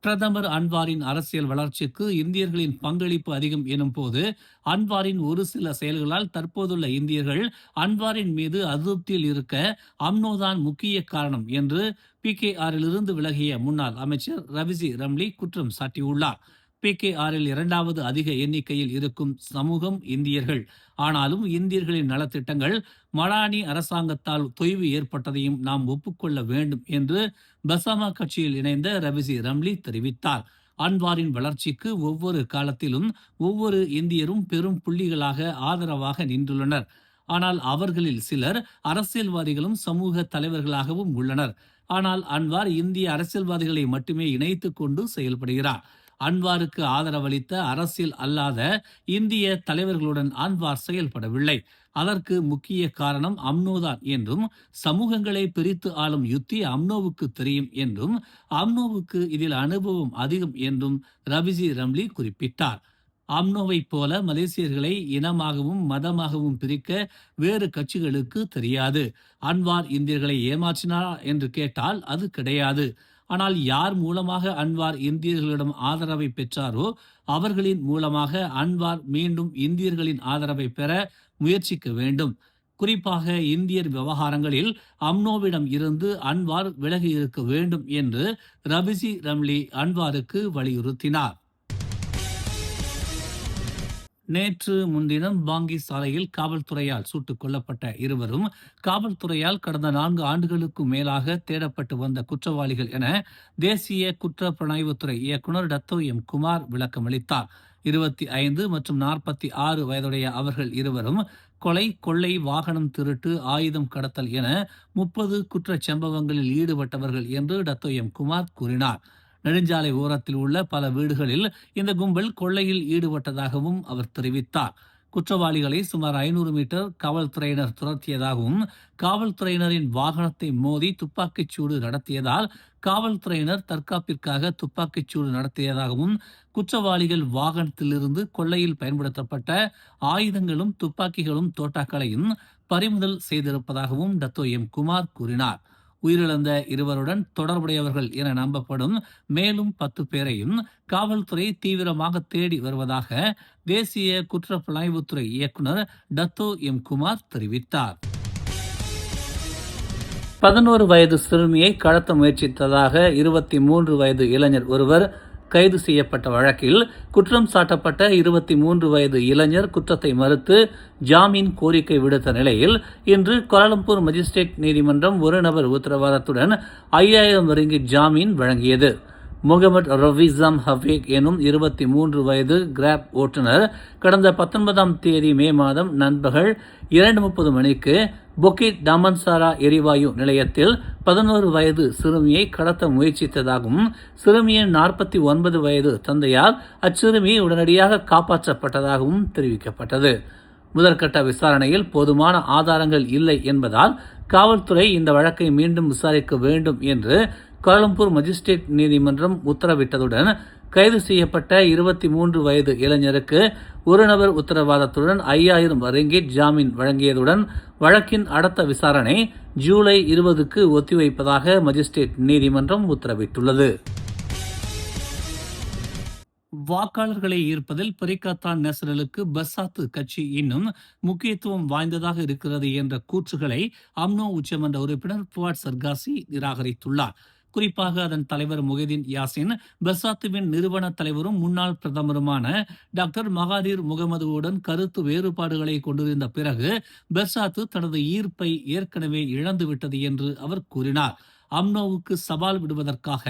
பிரதமர் அன்வாரின் அரசியல் வளர்ச்சிக்கு இந்தியர்களின் பங்களிப்பு அதிகம் எனும் போது, அன்வாரின் ஒரு சில செயல்களால் தற்போதுள்ள இந்தியர்கள் அன்வாரின் மீது அதிருப்தியில் இருக்க அம்னோதான் முக்கிய காரணம் என்று PKRலிருந்து விலகிய முன்னாள் அமைச்சர் ரவிஜி ரம்லி குற்றம் சாட்டியுள்ளார். PKRல் இரண்டாவது அதிக எண்ணிக்கையில் இருக்கும் சமூகம் இந்தியர்கள். ஆனாலும் இந்தியர்களின் நலத்திட்டங்கள் மடானி அரசாங்கத்தால் தொய்வு ஏற்பட்டதையும் நாம் ஒப்புக்கொள்ள வேண்டும் என்று பசாமா கட்சியில் இணைந்த ரவிஜி ரம்லி தெரிவித்தார். அன்வாரின் வளர்ச்சிக்கு ஒவ்வொரு காலத்திலும் ஒவ்வொரு இந்தியரும் பெரும் புள்ளிகளாக ஆதரவாக நின்றுள்ளனர். ஆனால் அவர்களில் சிலர் அரசியல்வாதிகளும் சமூக தலைவர்களாகவும் உள்ளனர். ஆனால் அன்வார் இந்திய அரசியல்வாதிகளை மட்டுமே இணைத்துக் கொண்டு செயல்படுகிறார். அன்வாருக்கு ஆதரவளித்த அரசியல் அல்லாத இந்திய தலைவர்களுடன் அன்வார் செயல்படவில்லை. அதற்கு முக்கிய காரணம் அம்னோதான் என்றும், சமூகங்களை பிரித்து ஆளும் யுத்தி அம்னோவுக்கு தெரியும் என்றும், அம்னோவுக்கு இதில் அனுபவம் அதிகம் என்றும் ரவிஜி ரம்லி குறிப்பிட்டார். அம்னோவைப் போல மலேசியர்களை இனமாகவும் மதமாகவும் பிரிக்க வேறு கட்சிகளுக்கு தெரியாது. அன்வார் இந்தியர்களை ஏமாற்றினாரா என்று கேட்டால் அது கிடையாது. ஆனால் யார் மூலமாக அன்வார் இந்தியர்களிடம் ஆதரவை பெற்றாரோ அவர்களின் மூலமாக அன்வார் மீண்டும் இந்தியர்களின் ஆதரவை பெற முயற்சிக்க வேண்டும். குறிப்பாக இந்தியர் விவகாரங்களில் அம்னோவிடம் இருந்து அன்வார் விலகி இருக்க வேண்டும் என்று ரவிஜி ரம்லி அன்வாருக்கு வலியுறுத்தினார். நேற்று முன்தினம் பாங்கி சாலையில் காவல்துறையால் சுட்டுக் கொல்லப்பட்ட இருவரும் காவல்துறையால் கடந்த 4 ஆண்டுகளுக்கும் மேலாக தேடப்பட்டு வந்த குற்றவாளிகள் என தேசிய குற்ற புலனாய்வுத்துறை இயக்குனர் டத்தோ எம் குமார் விளக்கமளித்தார். 25 மற்றும் 46 வயதுடைய அவர்கள் இருவரும் கொலை, கொள்ளை, வாகனம் திருட்டு, ஆயுதம் கடத்தல் என 30 குற்றச் சம்பவங்களில் ஈடுபட்டவர்கள் என்று டத்தோ எம் குமார் கூறினார். நெடுஞ்சாலை ஓரத்தில் உள்ள பல வீடுகளில் இந்த கும்பல் கொள்ளையில் ஈடுபட்டதாகவும் அவர் தெரிவித்தார். குற்றவாளிகளை சுமார் 500 மீட்டர் காவல்துறையினர் துரத்தியதாகவும், காவல்துறையினரின் வாகனத்தை மோதி துப்பாக்கிச் சூடு நடத்தியதால் காவல்துறையினர் தற்காப்பிற்காக துப்பாக்கிச் சூடு நடத்தியதாகவும், குற்றவாளிகள் வாகனத்திலிருந்து கொள்ளையில் பயன்படுத்தப்பட்ட ஆயுதங்களும் துப்பாக்கிகளும் தோட்டாக்களையும் பறிமுதல் செய்திருப்பதாகவும் டத்தோ எம் குமார் கூறினார். உயிரிழந்த இருவருடன் தொடர்புடையவர்கள் என நம்பப்படும் மேலும் 10 பேரையும் காவல்துறை தீவிரமாக தேடி வருவதாக தேசிய குற்ற புலனாய்வுத்துறை இயக்குனர் டத்தோ எம் குமார் தெரிவித்தார். 11 வயது சிறுமியை கடத்த முயற்சித்ததாக 23 வயது இளைஞர் ஒருவர் கைது செய்யப்பட்ட வழக்கில் குற்றம் சாட்டப்பட்ட 23 வயது இளைஞர் குற்றத்தை மறுத்து ஜாமீன் கோரிக்கை விடுத்த நிலையில் இன்று கோலாலம்பூர் மஜிஸ்ட்ரேட் நீதிமன்றம் ஒரு நபர் உத்தரவாதத்துடன் 5000 ரிங்கிட் ஜாமீன் வழங்கியது. முகமது ரவிசாம் ஹவேக் எனும் 23 வயது கிராப் ஓட்டுநர் கடந்த 19ஆம் தேதி மே மாதம் நண்பகல் 2:30 மணிக்கு பொக்கிட் டாமன்சாரா எரிவாயு நிலையத்தில் 11 வயது சிறுமியை கடத்த முயற்சித்ததாகவும், சிறுமியின் 49 வயது தந்தையால் அச்சிறுமி உடனடியாக காப்பாற்றப்பட்டதாகவும் தெரிவிக்கப்பட்டது. முதற்கட்ட விசாரணையில் போதுமான ஆதாரங்கள் இல்லை என்பதால் காவல்துறை இந்த வழக்கை மீண்டும் விசாரிக்க வேண்டும் என்று கோலாலம்பூர் மஜிஸ்ட்ரேட் நீதிமன்றம் உத்தரவிட்டதுடன் கைது செய்யப்பட்ட 23 வயது இளைஞருக்கு ஒரு நபர் உத்தரவாதத்துடன் 5000 ரிங்கிட் ஜாமீன் வழங்கியதுடன் வழக்கின் அடுத்த விசாரணை ஜூலை 20க்கு ஒத்திவைப்பதாக மஜிஸ்ட்ரேட் நீதிமன்றம் உத்தரவிட்டுள்ளது. வாக்காளர்களை ஈர்ப்பதில் பெரிக்கத்தான் நேஷனலுக்கு பர்சாத்து கட்சி இன்னும் முக்கியத்துவம் வாய்ந்ததாக இருக்கிறது என்ற கூற்றுகளை அம்னோ உச்சமன்ற உறுப்பினர் புவாட் சர்காசி நிராகரித்துள்ளார். குறிப்பாக அதன் தலைவர் முஹிதீன் யாசின் பர்சாத்துவின் நிறுவன தலைவரும் முன்னாள் பிரதமருமான டாக்டர் மகாதீர் முகமதுவுடன் கருத்து வேறுபாடுகளை கொண்டிருந்த பிறகு பர்சாத்து தனது ஈர்ப்பை ஏற்கனவே இழந்துவிட்டது என்று அவர் கூறினார். அம்னோவுக்கு சவால் விடுவதற்காக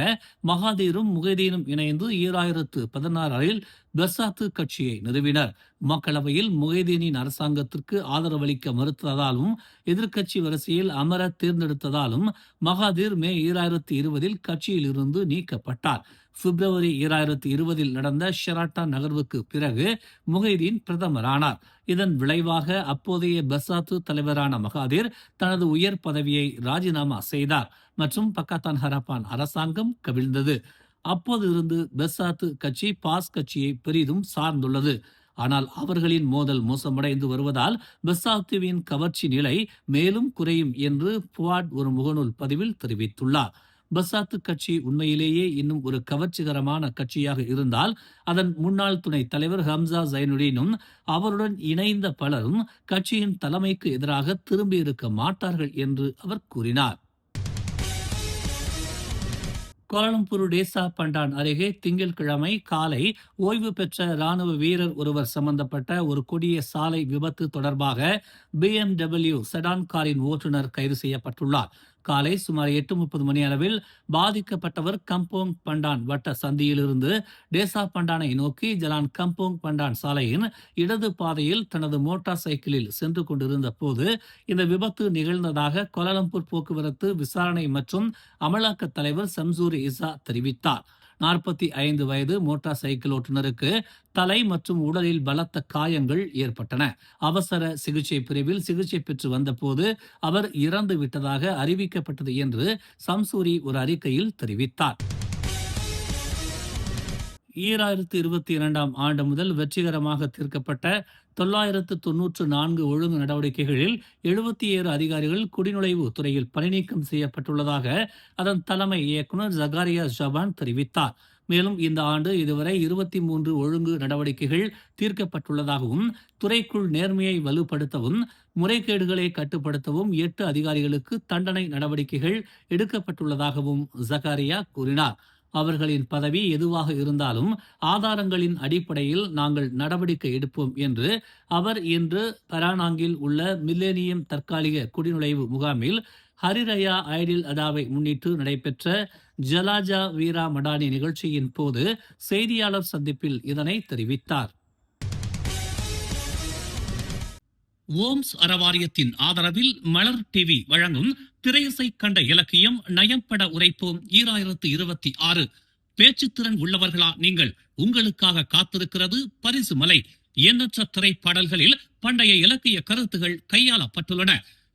மகாதீரும் முஹிதீனும் இணைந்து 2016 பர்சாத்து கட்சியை நிறுவினர். மக்களவையில் முஹிதீனின் அரசாங்கத்திற்கு ஆதரவளிக்க மறுத்ததாலும் எதிர்க்கட்சி வரிசையில் அமர தேர்ந்தெடுத்ததாலும் மகாதீர் மே 2020 கட்சியில் இருந்து நீக்கப்பட்டார். பிப்ரவரி 2020 நடந்த ஷெராட்டா நகர்வுக்கு பிறகு முஹிதீன் பிரதமரானார். இதன் விளைவாக அப்போதைய பர்சாத்து தலைவரான மகாதீர் தனது உயர் பதவியை ராஜினாமா செய்தார் மற்றும் பக்காத்தான் ஹரப்பான் அரசாங்கம் கவிழ்ந்தது. அப்போது இருந்து பர்சாத்து கட்சி பாஸ் கட்சியை பெரிதும் சார்ந்துள்ளது. ஆனால் அவர்களின் மோதல் மோசமடைந்து வருவதால் பர்சாத்துவின் கவர்ச்சி நிலை மேலும் குறையும் என்று புவாட் ஒரு முகநூல் பதிவில் தெரிவித்துள்ளார். பசாத்து கட்சி உண்மையிலேயே இன்னும் ஒரு கவர்ச்சிகரமான கட்சியாக இருந்தால் அதன் முன்னாள் துணைத் தலைவர் ஹம்சா ஜைனுடீனும் அவருடன் இணைந்த பலரும் கட்சியின் தலைமைக்கு எதிராக திரும்பியிருக்க மாட்டார்கள் என்று அவர் கூறினார். கோலாலம்பூர் டேசா பண்டான் அருகே திங்கட்கிழமை காலை ஓய்வு பெற்ற ராணுவ வீரர் ஒருவர் சம்பந்தப்பட்ட ஒரு கொடிய சாலை விபத்து தொடர்பாக BMW செடான் காரின் ஓட்டுநர் கைது செய்யப்பட்டுள்ளார். காலை சுமார் 8:30 மணி அளவில் பாதிக்கப்பட்டவர் கம்போங் பண்டான் வட்ட சந்தியிலிருந்து டேசா பண்டானை நோக்கி ஜலான் கம்போங் பண்டான் சாலையின் இடது பாதையில் தனது மோட்டார் சைக்கிளில் சென்று கொண்டிருந்த போது இந்த விபத்து நிகழ்ந்ததாக கோலாலம்பூர் போக்குவரத்து விசாரணை மற்றும் அமலாக்க தலைவர் சம்சூரி இசா தெரிவித்தார். 45 வயது மோட்டார் சைக்கிள் ஓட்டுநருக்கு தலை மற்றும் உடலில் பலத்த காயங்கள் ஏற்பட்டன. அவசர சிகிச்சை பிரிவில் சிகிச்சை பெற்று வந்தபோது அவர் இறந்து விட்டதாக அறிவிக்கப்பட்டது என்று சம்சூரி ஒரு அறிக்கையில் தெரிவித்தார். 2022ஆம் ஆண்டு முதல் வெற்றிகரமாக தீர்க்கப்பட்ட 994 ஒழுங்கு நடவடிக்கைகளில் 77 அதிகாரிகள் குடிநுழைவு துறையில் பணிநீக்கம் செய்யப்பட்டுள்ளதாக அதன் தலைமை இயக்குநர் ஜகாரியா ஜபான் தெரிவித்தார். மேலும் இந்த ஆண்டு இதுவரை 23 ஒழுங்கு நடவடிக்கைகள் தீர்க்கப்பட்டுள்ளதாகவும் துறைக்குள் நேர்மையை வலுப்படுத்தவும் முறைகேடுகளை கட்டுப்படுத்தவும் 8 அதிகாரிகளுக்கு தண்டனை நடவடிக்கைகள் எடுக்கப்பட்டுள்ளதாகவும் ஜகாரியா கூறினார். அவர்களின் பதவி எதுவாக இருந்தாலும் ஆதாரங்களின் அடிப்படையில் நாங்கள் நடவடிக்கை எடுப்போம் என்று அவர் இன்று பரானாங்கில் உள்ள மில்லேனியம் தற்காலிக குடிநுழைவு முகாமில் ஹரிரயா ஐடில் அதாவை முன்னிட்டு நடைபெற்ற ஜலாஜா வீரா மடானி நிகழ்ச்சியின் போது செய்தியாளர் சந்திப்பில் இதனை தெரிவித்தார். ஓம்ஸ் அறவாரியத்தின் ஆதரவில் மலர் டிவி வழங்கும் திரையிசை கண்ட இலக்கியம் நயம்பட உரைப்போம் 2026. பேச்சுத்திறன் உள்ளவர்களா நீங்கள்? உங்களுக்காக காத்திருக்கிறது பரிசு மலை. எண்ணற்ற திரைப்பாடல்களில் பண்டைய இலக்கிய கருத்துகள் கையாளப்பட்டுள்ளன.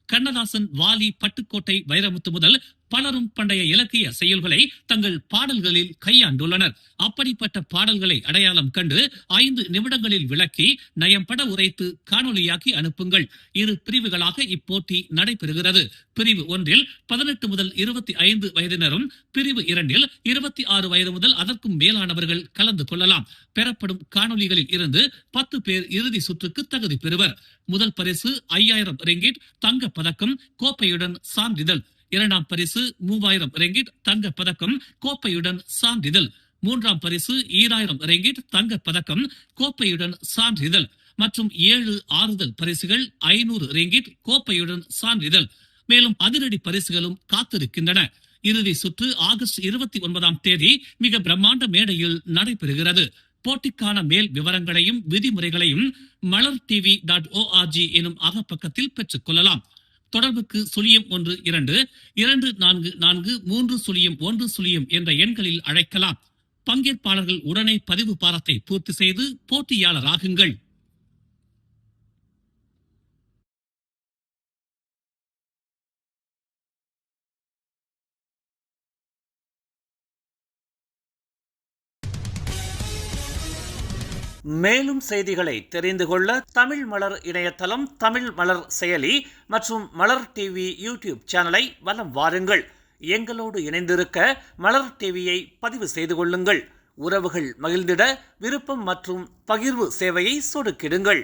கண்ணதாசன், வாலி, பட்டுக்கோட்டை, வைரமுத்து முதல் பலரும் பண்டைய இலக்கிய செயல்களை தங்கள் பாடல்களில் கையாண்டுள்ளனர். அப்படிப்பட்ட பாடல்களை அடையாளம் கண்டு 5 நிமிடங்களில் விளக்கி நயம்பட உரைத்து காணொலியாக்கி அனுப்புங்கள். 2 பிரிவுகளாக இப்போட்டி நடைபெறுகிறது. பிரிவு 1இல் 18 முதல் 25 வயதினரும், பிரிவு 2இல் 26 வயது முதல் அதற்கும் மேலானவர்கள் கலந்து கொள்ளலாம். பெறப்படும் காணொலிகளில் இருந்து 10 பேர் இறுதி சுற்றுக்கு தகுதி பெறுவர். முதல் பரிசு 5000 ரிங்கிட் தங்க பதக்கம், கோப்பையுடன் சான்றிதழ். இரண்டாம் பரிசு 3000 ரிங்கிட் தங்க பதக்கம், கோப்பையுடன் சான்றிதழ். மூன்றாம் பரிசு 2000 ரிங்கிட் தங்க பதக்கம், கோப்பையுடன் சான்றிதழ் மற்றும் 7 ஆறுதல் பரிசுகள் 500 ரிங்கிட் கோப்பையுடன் சான்றிதழ். மேலும் அதிரடி பரிசுகளும் காத்திருக்கின்றன. இறுதி சுற்று ஆகஸ்ட் 29ஆம் தேதி மிக பிரம்மாண்ட மேடையில் நடைபெறுகிறது. போட்டிக்கான மேல் விவரங்களையும் விதிமுறைகளையும் malartv.org எனும் அகப்பக்கத்தில் பெற்றுக் கொள்ளலாம். தொடர்புக்கு 0112244301 என்ற எண்களில் அழைக்கலாம். பங்கேற்பாளர்கள் உடனே பதிவு பாரத்தை பூர்த்தி செய்து போட்டியாளராகுங்கள். மேலும் செய்திகளை தெரிந்து கொள்ள தமிழ் மலர் இணையதளம், தமிழ் மலர் செயலி மற்றும் மலர் டிவி யூடியூப் சேனலை வலம் வாருங்கள். எங்களோடு இணைந்திருக்க மலர் டிவியை பதிவு செய்து கொள்ளுங்கள். உறவுகள் மகிழ்ந்திட விருப்பம் மற்றும் பகிர்வு சேவையை சொடுக்கிடுங்கள்.